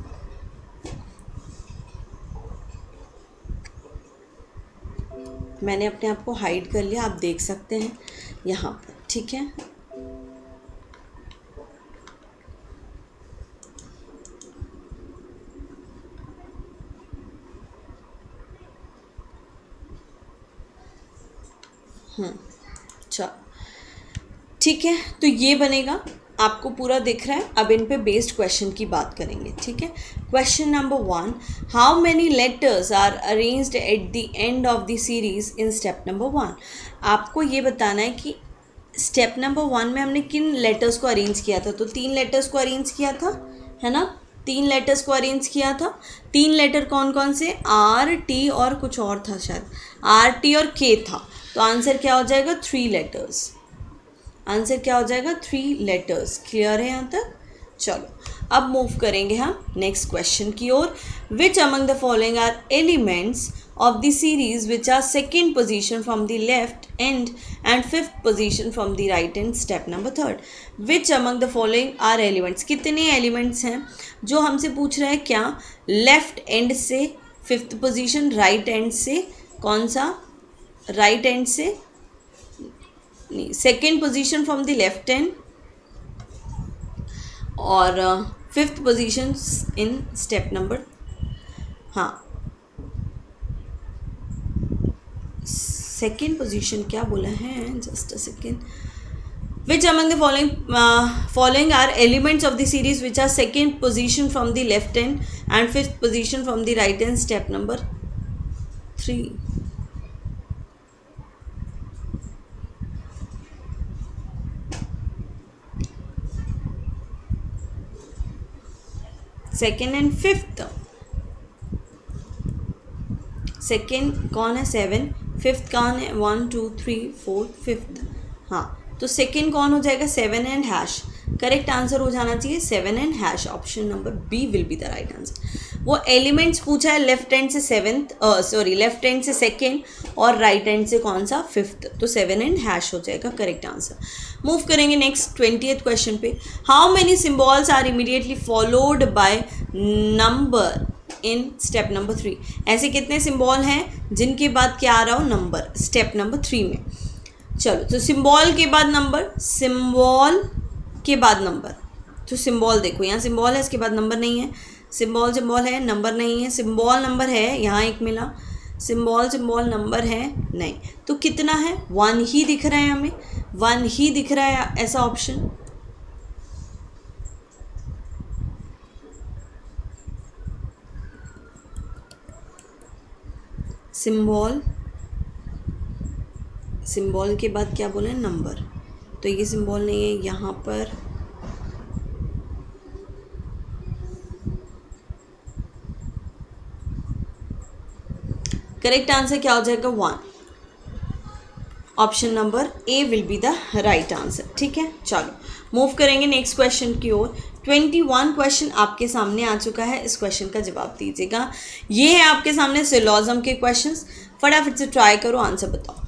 मैंने अपने आप को हाइड कर लिया, आप देख सकते हैं यहाँ पर। ठीक है, चलो ठीक है, तो ये बनेगा, आपको पूरा दिख रहा है। अब इन पे बेस्ड क्वेश्चन की बात करेंगे। ठीक है, question number 1, how many letters are arranged at the end of the series in step number 1। आपको ये बताना है कि स्टेप नंबर 1 में हमने किन लेटर्स को अरेंज किया था। तो 3 लेटर्स को अरेंज किया था, है ना, 3 लेटर्स को अरेंज किया था। 3 लेटर कौन कौन से, R, T और कुछ और था शायद, R, T और K था। तो आंसर क्या हो जाएगा, 3 लेटर्स। आंसर क्या हो जाएगा, 3 लेटर्स। क्लियर है यहाँ तक? चलो अब मूव करेंगे हम नेक्स्ट क्वेश्चन की ओर। Which among the following are elements of the series which are second position from the left end and fifth position from the right end, step number 3rd. which among the following are elements, कितने elements हैं जो हमसे पूछ रहे हैं, क्या left end से fifth position, right end से कौन सा, राइट एंड से नहीं, second position from the left end और fifth position in step number, हाँ सेकेंड पोजीशन क्या बोला है, just a second. Which among the following are elements of the series which are second position from the left end and fifth position from the right and, step number 3। Second and fifth, second कौन है 7, fifth कौन है 1 2 3 4 fifth, हाँ तो second कौन हो जाएगा 7 and hash. Correct answer हो जाना चाहिए 7 and hash, option number B will be the right answer. वो एलिमेंट्स पूछा है लेफ्ट हैंड से सेवेंथ, सॉरी लेफ्ट हैंड से सेकेंड और राइट हैंड से कौन सा, फिफ्थ, तो 7 एंड हैश हो जाएगा करेक्ट आंसर। मूव करेंगे नेक्स्ट 20th क्वेश्चन पे। How many symbols are immediately followed by number in step number 3। ऐसे कितने सिंबल हैं जिनके बाद क्या आ रहा हो, नंबर, स्टेप नंबर 3 में। चलो तो सिंबल के बाद नंबर, सिंबल के बाद नंबर, तो सिंबल देखो यहाँ सिंबल है, इसके बाद नंबर नहीं है, सिंबल सिंबल है, नंबर नहीं है, सिंबल नंबर है, यहाँ एक मिला, सिंबल सिंबल नंबर है नहीं, तो कितना है 1 ही दिख रहा है, हमें 1 ही दिख रहा है ऐसा ऑप्शन। सिंबल, सिंबल के बाद क्या बोले, नंबर, तो ये सिंबल नहीं है यहाँ पर। करेक्ट आंसर क्या हो जाएगा? 1। Option number A will be the right answer. ठीक है, चलो मूव करेंगे नेक्स्ट क्वेश्चन की ओर। 21 क्वेश्चन आपके सामने आ चुका है, इस क्वेश्चन का जवाब दीजिएगा। ये है आपके सामने सिलोज़म के क्वेश्चंस, फटाफट से ट्राई करो, आंसर बताओ।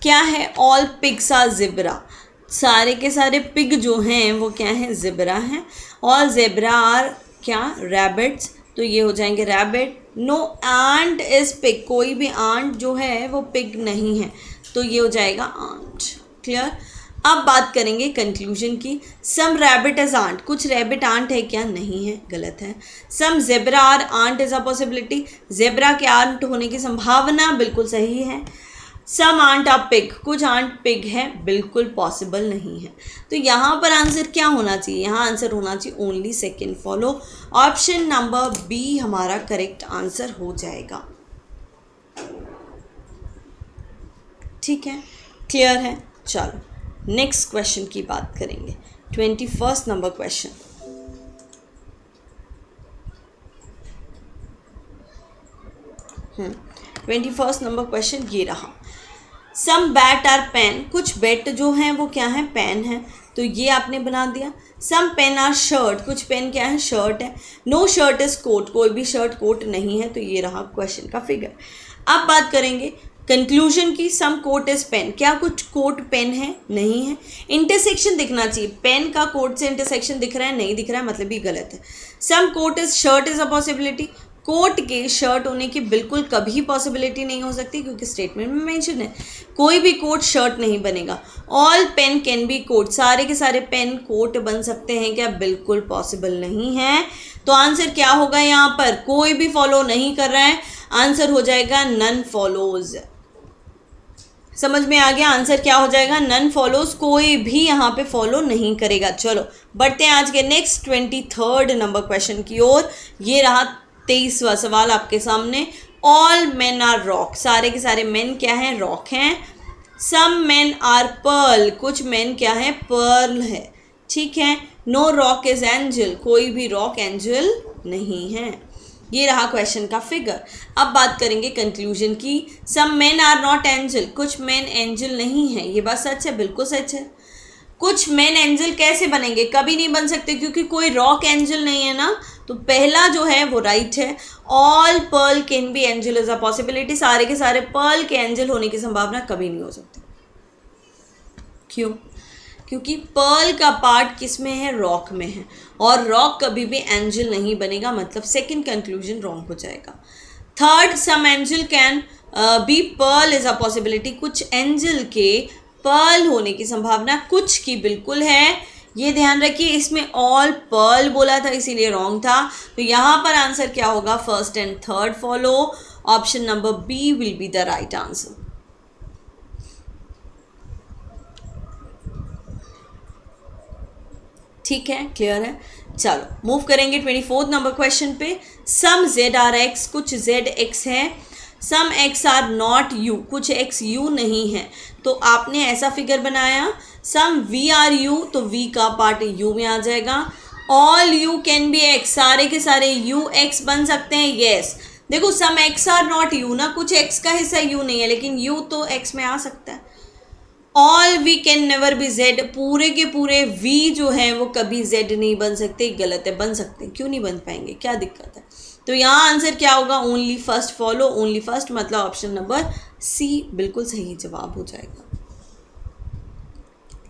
क्या है? All pigs are zebra. सारे के सारे पिग जो हैं वो क्या हैं? ज़ेब्रा हैं। ऑल ज़ेब्रा आर क्या? रैबिट्स, तो ये हो जाएंगे rabbit. No ant is pig, कोई भी आंट जो है वो पिग नहीं है, तो ये हो जाएगा आंट। क्लियर? अब बात करेंगे कंक्लूजन की। सम रैबिट इज आंट, कुछ रैबिट आंट है क्या? नहीं है, गलत है। Some zebra are ant is a possibility, zebra के आंट होने की संभावना बिल्कुल सही है। सम आंट अ पिग, कुछ आंट पिग है, बिल्कुल पॉसिबल नहीं है। तो यहाँ पर आंसर क्या होना चाहिए? यहाँ आंसर होना चाहिए only second follow. Option number B हमारा करेक्ट आंसर हो जाएगा। ठीक है, क्लियर है? चलो नेक्स्ट क्वेश्चन की बात करेंगे। 21 नंबर क्वेश्चन। हम्म 21 नंबर क्वेश्चन ये रहा। सम बैट आर पेन, कुछ बैट जो हैं वो क्या है? पेन है, तो ये आपने बना दिया। सम पेन आर शर्ट, कुछ पेन क्या है? शर्ट है। नो शर्ट इज कोट, कोई भी शर्ट कोट नहीं है, तो ये रहा क्वेश्चन का फिगर। अब बात करेंगे कंक्लूजन की। सम कोट इज पेन, क्या कुछ कोट पेन है? नहीं है। इंटरसेक्शन दिखना चाहिए, पेन का कोट से इंटरसेक्शन दिख रहा है? नहीं दिख रहा है, मतलब ये गलत है। Some coat is shirt is a possibility, coat के शर्ट होने की बिल्कुल कभी पॉसिबिलिटी नहीं हो सकती, क्योंकि स्टेटमेंट में मेंशन है कोई भी कोट शर्ट नहीं बनेगा। All pen can be coat, सारे के सारे पेन कोट बन सकते हैं क्या? बिल्कुल पॉसिबल नहीं है। तो आंसर क्या होगा? यहाँ पर कोई भी फॉलो नहीं कर रहा है, आंसर हो जाएगा नन फॉलोज। समझ में आ गया? आंसर क्या हो जाएगा? नन फॉलोज, कोई भी यहाँ पे फॉलो नहीं करेगा। चलो बढ़ते हैं आज के नेक्स्ट 23rd नंबर क्वेश्चन की ओर। ये रहा 23वां सवाल आपके सामने। ऑल मेन आर रॉक, सारे के सारे मेन क्या हैं? रॉक हैं। सम मेन आर पर्ल, कुछ मेन क्या है? पर्ल है। ठीक है। नो रॉक इज एंजल, कोई भी रॉक एंजल नहीं है। ये रहा क्वेश्चन का फिगर। अब बात करेंगे कंक्लूजन की। Some men are not angel, कुछ मेन एंजल नहीं है। ये बात सच है, बिल्कुल सच है। कुछ मेन एंजल कैसे बनेंगे? कभी नहीं बन सकते, क्योंकि कोई रॉक एंजल नहीं है ना। तो पहला जो है वो राइट है। All pearl can be angel is a possibility, सारे के सारे पर्ल के एंजल होने की संभावना कभी नहीं हो सकती। क्यों? क्योंकि पर्ल का पार्ट किस में है? रॉक में है, और रॉक कभी भी एंजल नहीं बनेगा, मतलब सेकंड कंक्लूजन रॉन्ग हो जाएगा। Third, some angel can be pearl is a possibility, कुछ एंजल के पर्ल होने की संभावना कुछ की बिल्कुल है। ये ध्यान रखिए, इसमें ऑल पर्ल बोला था इसीलिए रॉन्ग था। तो यहाँ पर आंसर क्या होगा? First and third follow. Option number B will be the right answer. ठीक है, क्लियर है? चलो मूव करेंगे 24th नंबर क्वेश्चन पे। सम जेड आर एक्स, कुछ जेड एक्स है। सम एक्स आर नॉट यू, कुछ एक्स यू नहीं है। तो आपने ऐसा फिगर बनाया। सम वी आर यू, तो वी का पार्ट यू में आ जाएगा। All you can be x, सारे के सारे यू एक्स बन सकते हैं। येस, देखो सम एक्स आर नॉट यू ना, कुछ एक्स का हिस्सा यू नहीं है, लेकिन यू तो एक्स में आ सकता है। All we can never be Z, पूरे के पूरे वी जो है वो कभी जेड नहीं बन सकते। गलत है, बन सकते हैं। क्यों नहीं बन पाएंगे? क्या दिक्कत है? तो यहाँ आंसर क्या होगा? Only first follow. Only first मतलब ऑप्शन नंबर सी बिल्कुल सही जवाब हो जाएगा।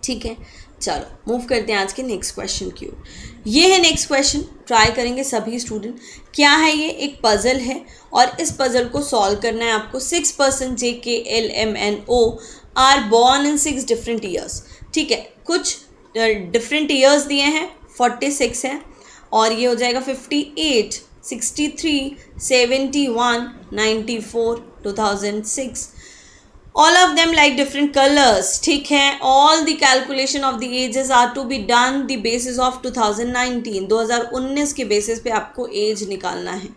ठीक है, चलो मूव करते हैं आज के नेक्स्ट क्वेश्चन की ओर। ये है नेक्स्ट क्वेश्चन, ट्राई करेंगे सभी स्टूडेंट। क्या है ये? एक पजल है, और इस पजल को सॉल्व करना है आपको। 6% JKLMNO are born in 6 different years. ठीक है, कुछ डिफरेंट ईयर्स दिए हैं, 46 है, और ये हो जाएगा 58, 63, 71, 94, 2006। All of them like different colours. ठीक है। All the calculation of the ages are to be done the basis of 2019, 2019 के बेसिस पे आपको एज निकालना है।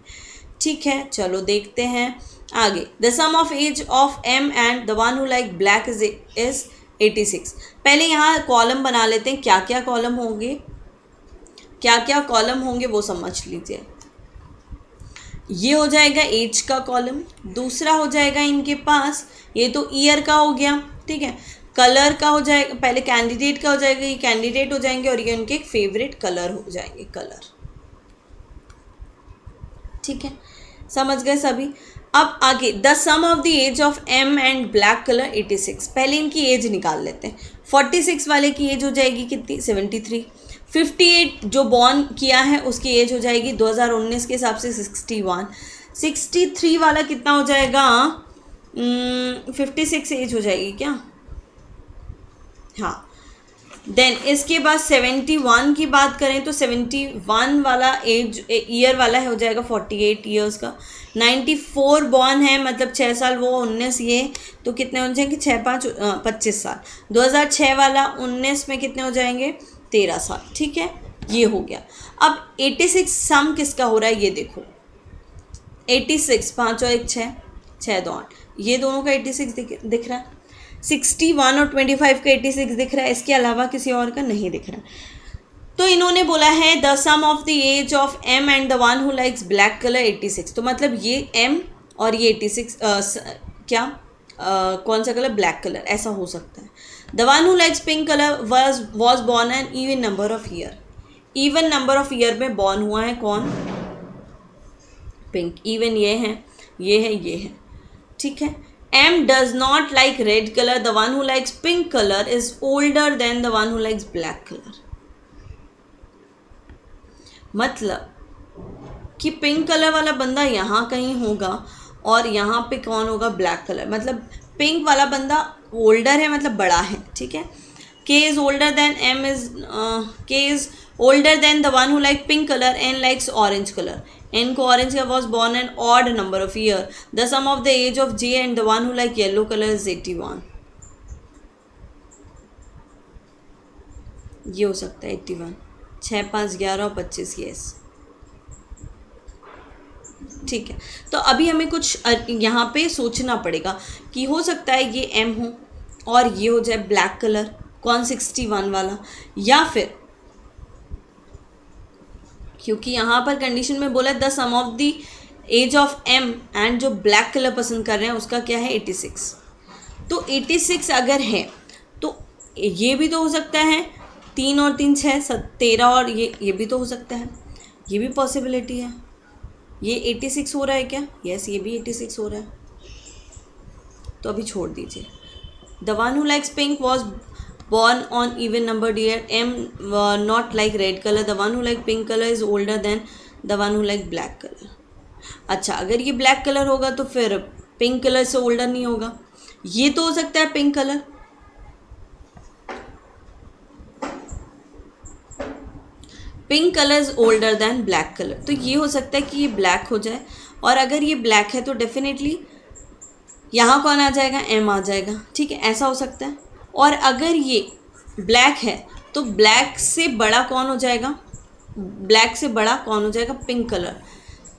ठीक है, चलो देखते हैं आगे। The sum of age of M and the one who like black is 86। पहले यहाँ कॉलम बना लेते हैं, क्या क्या कॉलम होंगे, क्या क्या कॉलम होंगे वो समझ लीजिए। ये हो जाएगा एज का कॉलम, दूसरा हो जाएगा इनके पास, ये तो ईयर का हो गया, ठीक है। कलर का हो जाएगा, पहले कैंडिडेट का हो जाएगा, ये कैंडिडेट हो जाएंगे और ये उनके फेवरेट कलर हो जाएंगे, कलर, ठीक है, समझ गए सभी। अब आगे, the sum of the age of M and black colour 86। पहले इनकी एज निकाल लेते हैं। 46 वाले की एज हो जाएगी कितनी, 73। 58 जो बॉर्न किया है उसकी एज हो जाएगी 2019 के हिसाब से 61। 63 वाला कितना हो जाएगा, 56 एज हो जाएगी क्या, हाँ। देन इसके बाद 71 की बात करें तो 71 वाला एज ईयर वाला है, हो जाएगा 48 ईयर्स का। 94 बॉर्न है, मतलब 6 साल वो, 19 ये, तो कितने हो जाएंगे, 6 5 25 साल। 2006 वाला 19 में कितने हो जाएंगे, 13 साल, ठीक है, ये हो गया। अब 86 सम किसका हो रहा है ये देखो, 86 5 और 1 6, 6 2 8, ये दोनों का 86 दिख रहा है। 61 और 25 का 86 दिख रहा है, इसके अलावा किसी और का नहीं दिख रहा। तो इन्होंने बोला है the sum of the age of M and the one who likes black colour 86। तो मतलब ये एम और ये 86 कौन सा कलर, ब्लैक कलर, ऐसा हो सकता है। The one who likes pink colour was born an even number of year. Even number of year में बॉर्न हुआ है कौन, पिंक। इवन ये है, ये है, ये है, ठीक है। M does not like red color. The one who likes pink color is older than the one who likes black color. मतलब कि पिंक कलर वाला बंदा यहाँ कहीं होगा और यहाँ पे कौन होगा, ब्लैक कलर। मतलब पिंक वाला बंदा ओल्डर है, मतलब बड़ा है, ठीक है। K is older than M is K is older than the one who like pink color and likes orange color. N को ऑरेंज का was born an odd number of year. The sum of the age of J and the one who like yellow color is 81. ये हो सकता है 81, 6 5 11 और 25, yes, ठीक है। तो अभी हमें कुछ यहाँ पे सोचना पड़ेगा कि हो सकता है ये M हो और ये हो जाए ब्लैक कलर, कौन 61 वाला, या फिर क्योंकि यहाँ पर कंडीशन में बोला the sum of the age of M and जो ब्लैक कलर पसंद कर रहे हैं उसका क्या है, 86। तो 86 अगर है तो ये भी तो हो सकता है, 3 और 3 6 13 और ये भी तो हो सकता है, ये भी पॉसिबिलिटी है। ये 86 हो रहा है क्या, यस, ये भी 86 हो रहा है। तो अभी छोड़ दीजिए। The one who likes pink was born on even numbered year. M not like red color. The one who like pink color is older than the one who like black color. अच्छा, अगर ये black colour होगा तो फिर pink colour से older नहीं होगा। ये तो हो सकता है pink colour, pink colour is older then black colour. तो ये हो सकता है कि ये ब्लैक हो जाए, और अगर ये ब्लैक है तो डेफिनेटली यहाँ कौन आ जाएगा, एम आ जाएगा, ठीक है, ऐसा हो सकता है। और अगर ये ब्लैक है तो ब्लैक से बड़ा कौन हो जाएगा, ब्लैक से बड़ा कौन हो जाएगा, पिंक कलर।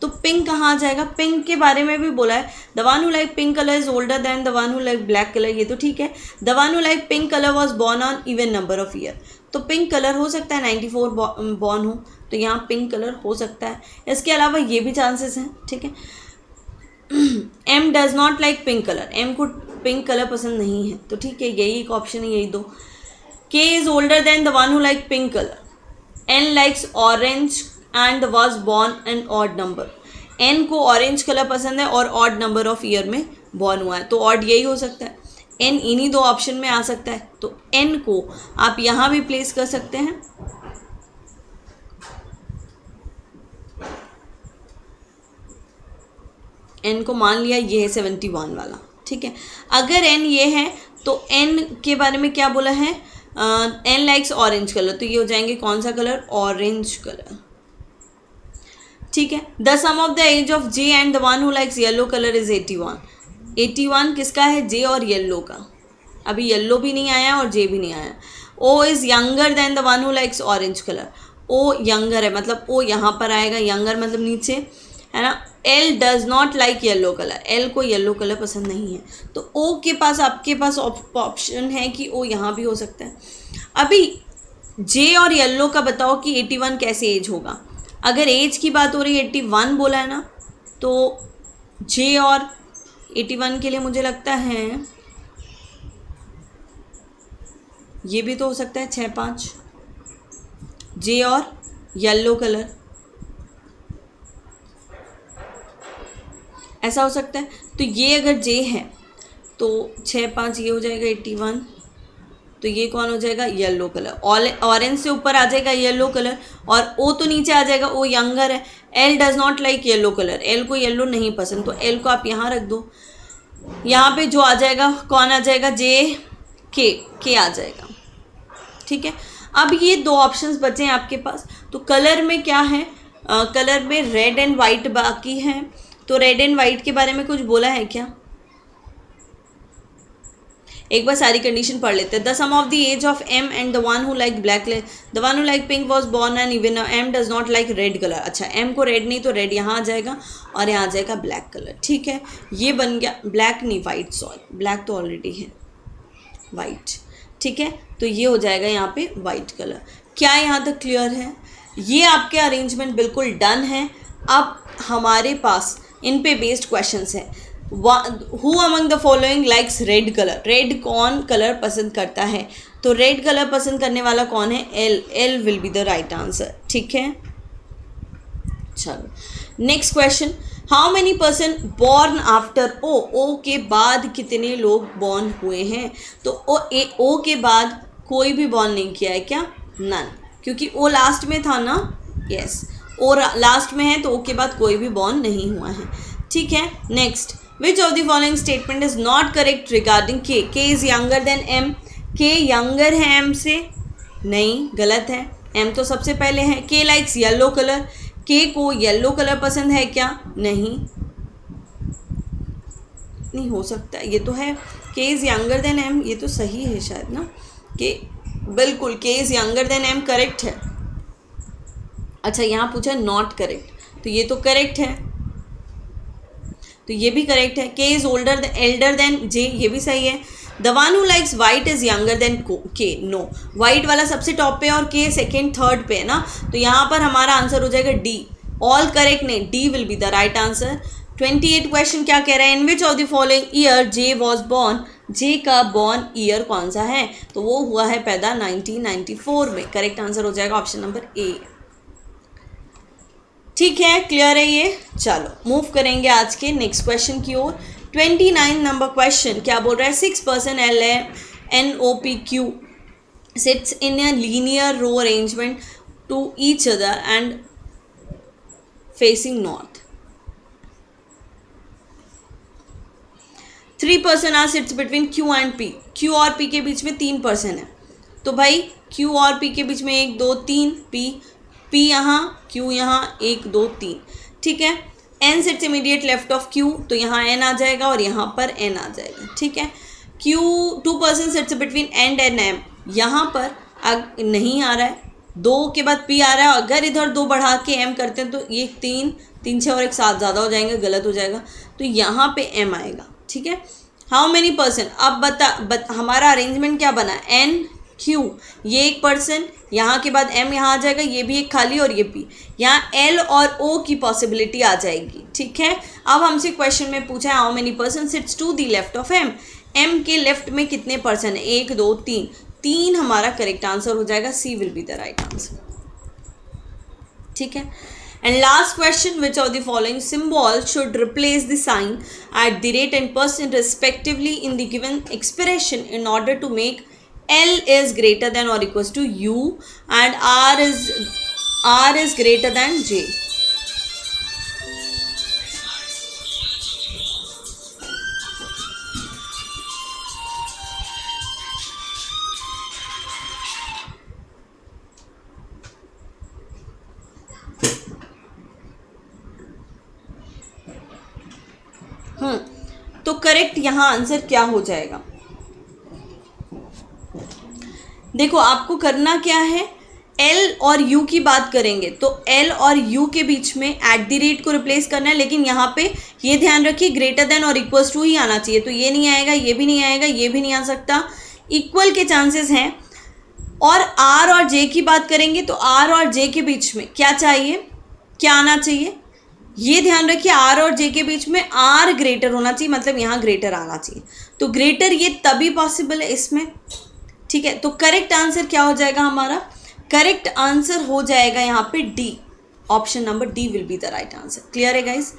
तो पिंक कहाँ आ जाएगा, पिंक के बारे में भी बोला है the one who like pink colour is older than the one who like black colour, ये तो ठीक है। The one who like pink colour was born on even number of year, तो पिंक कलर हो सकता है 94 बॉर्न हो, तो यहाँ पिंक कलर हो सकता है। इसके अलावा ये भी चांसेस हैं, ठीक है। M does not like pink colour, M को पिंक कलर पसंद नहीं है, तो ठीक है, यही एक ऑप्शन है, यही दो। K is older than the one who like pink colour. N likes orange and was born an odd number. N को ऑरेंज कलर पसंद है और ऑड नंबर ऑफ ईयर में बॉर्न हुआ है, तो ऑड यही हो सकता है। N इन्हीं दो ऑप्शन में आ सकता है, तो N को आप यहाँ भी प्लेस कर सकते हैं। N को मान लिया ये है 71 वाला, ठीक है। अगर N ये है तो N के बारे में क्या बोला है, N लाइक्स ऑरेंज कलर, तो ये हो जाएंगे कौन सा कलर, ऑरेंज कलर, ठीक है। The sum of the age of J and the one who likes yellow colour is 81। 81 किसका है, J और येलो का। अभी येलो भी नहीं आया और J भी नहीं आया। O is younger than the one who likes orange colour. O younger है, मतलब O यहाँ पर आएगा, यंगर मतलब नीचे, है ना। L does not like yellow colour, L को येलो कलर पसंद नहीं है, तो ओ के पास आपके पास ऑप्शन है कि ओ यहाँ भी हो सकता है। अभी जे और येलो का बताओ कि 81 कैसे एज होगा। अगर एज की बात हो रही है 81 बोला है ना, तो जे और 81 के लिए मुझे लगता है ये भी तो हो सकता है 6-5, जे और येलो कलर, ऐसा हो सकता है। तो ये अगर जे है तो 6-5 ये हो जाएगा 81, तो ये कौन हो जाएगा, येलो कलर। ऑरेंज से ऊपर आ जाएगा येलो कलर, और ओ तो नीचे आ जाएगा, ओ यंगर है। L does not like yellow colour, L को येलो नहीं पसंद, तो एल को आप यहाँ रख दो। यहाँ पे जो आ जाएगा कौन आ जाएगा, जे के आ जाएगा, ठीक है। अब ये दो ऑप्शंस बचे हैं आपके पास, तो कलर में क्या है, कलर में रेड एंड वाइट बाकी है। तो रेड एंड वाइट के बारे में कुछ बोला है क्या, एक बार सारी कंडीशन पढ़ लेते हैं। The sum of the age of M and the one who like black, the one who like pink was born and even M does not like red colour. अच्छा, एम को रेड नहीं, तो red यहाँ आ जाएगा और यहाँ आ जाएगा black colour, ठीक है। ये बन गया ब्लैक नहीं वाइट, सॉरी ब्लैक तो ऑलरेडी है, वाइट, ठीक है। तो ये हो जाएगा यहाँ पे वाइट कलर। क्या यहाँ तक क्लियर है? ये आपके अरेंजमेंट बिल्कुल डन है। अब हमारे पास इन पे बेस्ड क्वेश्चंस हैं। Who among the following likes red colour, red कौन कलर पसंद करता है, तो रेड कलर पसंद करने वाला कौन है, L, L will be the right answer, ठीक है। चलो next question, how many person born after O, O के बाद कितने लोग बॉर्न हुए हैं, तो ओ के बाद कोई भी बॉर्न नहीं किया है क्या, नन, क्योंकि ओ लास्ट में था ना, यस ओ लास्ट में है, तो ओ के बाद कोई भी बॉर्न नहीं हुआ है, ठीक है। Next, which of the following statement is not correct regarding के, के इज यंगर देन एम, के यंगर है एम से, नहीं गलत है, एम तो सबसे पहले है। के लाइक्स येलो कलर, के को येलो कलर पसंद है क्या, नहीं हो सकता, ये तो है के इज यंगर देन एम, ये तो सही है शायद ना, के बिल्कुल K is younger than M correct है। अच्छा, यहाँ पूछा नॉट करेक्ट, तो ये तो करेक्ट है, तो ये भी करेक्ट है। के इज एल्डर देन जे, ये भी सही है। The one who likes white is younger then के, नो, वाइट वाला सबसे टॉप पे और के सेकेंड थर्ड पे है ना, तो यहाँ पर हमारा आंसर हो जाएगा डी, ऑल करेक्ट नहीं, D will be the right answer. 28 question क्या कह रहा है, in which of the following year J was born, J का बॉर्न ईयर कौन सा है, तो वो हुआ है पैदा 1994 में, करेक्ट आंसर हो जाएगा ऑप्शन नंबर ए, ठीक है। क्लियर है ये, चलो मूव करेंगे आज के नेक्स्ट क्वेश्चन की ओर। 29 नंबर क्वेश्चन क्या बोल रहा है, 6 person L N O P Q sits in a linear row arrangement to each other and facing north. 3 person R sits between Q and P, Q और P के बीच में 3 person है, तो भाई क्यू और पी के बीच में 1 2 3, पी यहाँ, क्यू यहाँ 1 2 3, ठीक है। N sits immediate left of Q, तो यहाँ एन आ जाएगा और यहाँ पर एन आ जाएगा, ठीक है। Q 2 person sits between N and M, यहाँ पर नहीं आ रहा है, 2 के बाद पी आ रहा है, अगर इधर 2 बढ़ा के एम करते हैं तो ये 3 3 6 और 1 7 ज़्यादा हो जाएंगे, गलत हो जाएगा, तो यहाँ पे एम आएगा, ठीक है। हाउ मेनी पर्सन, अब हमारा अरेंजमेंट क्या बना, एन क्यू, ये 1 पर्सन, यहाँ के बाद एम यहाँ आ जाएगा, ये भी एक खाली और ये पी, यहाँ एल और ओ की पॉसिबिलिटी आ जाएगी, ठीक है। अब हमसे क्वेश्चन में पूछा है how many person sits to the left of M, M के लेफ्ट में कितने पर्सन है, 1 2 3, 3 हमारा करेक्ट आंसर हो जाएगा, C will be the right answer, ठीक है। And last question, which of the following symbol should replace the sign at the rate and percent respectively in the given expression in order to make L is greater than or equals to U and R is greater than J. तो correct यहाँ answer क्या हो जाएगा, देखो आपको करना क्या है, एल और यू की बात करेंगे तो एल और यू के बीच में @ को रिप्लेस करना है, लेकिन यहाँ पे ये ध्यान रखिए ग्रेटर देन और इक्वल्स टू ही आना चाहिए। तो ये नहीं आएगा, ये भी नहीं आएगा, ये भी नहीं आ सकता, इक्वल के चांसेस हैं। और आर और जे की बात करेंगे तो आर और जे के बीच में क्या चाहिए, क्या आना चाहिए, ये ध्यान रखिए आर और जे के बीच में आर ग्रेटर होना चाहिए, मतलब यहाँ ग्रेटर आना चाहिए। तो ग्रेटर ये तभी पॉसिबल है इसमें, ठीक है। तो करेक्ट आंसर क्या हो जाएगा हमारा, करेक्ट आंसर हो जाएगा यहाँ पे D, option number D will be the right answer. Clear है गाइस?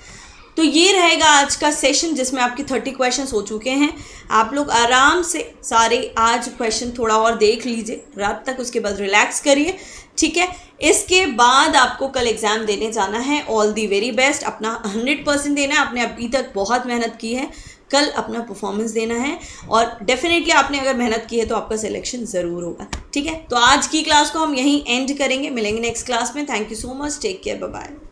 तो ये रहेगा आज का सेशन जिसमें आपके 30 क्वेश्चंस हो चुके हैं। आप लोग आराम से सारे आज क्वेश्चन थोड़ा और देख लीजिए रात तक, उसके बाद रिलैक्स करिए, ठीक है। इसके बाद आपको कल एग्ज़ाम देने जाना है। ऑल दी वेरी बेस्ट, अपना 100% देना है। आपने अभी तक बहुत मेहनत की है, कल अपना परफॉर्मेंस देना है और डेफिनेटली आपने अगर मेहनत की है तो आपका सिलेक्शन ज़रूर होगा, ठीक है। तो आज की क्लास को हम यहीं एंड करेंगे, मिलेंगे नेक्स्ट क्लास में। Thank you so much, take care, bye bye.